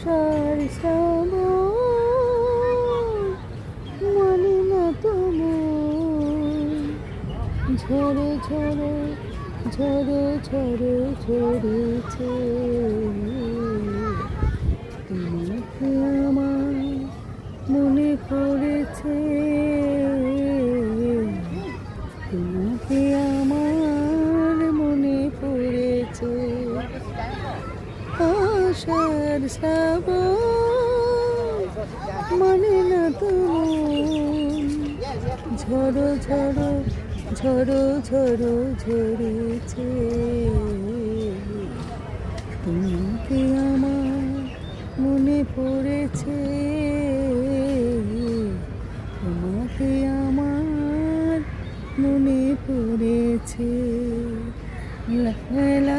আষাঢ় শ্রাবণ মানে না তোমার ঝরে ঝরে ঝরে ঝরে ঝরেছে তোমাকে আমার মনে পড়েছে তোমাকে আমার মনে পড়েছে আষাঢ় শ্রাবণ মানে না তুমি ঝড়ো ঝড়ো ঝড়ো ঝড়ো ঝরেছে তোমাকে আমার মনে পড়েছে তোমাকে আমার মনে পড়েছে লা লা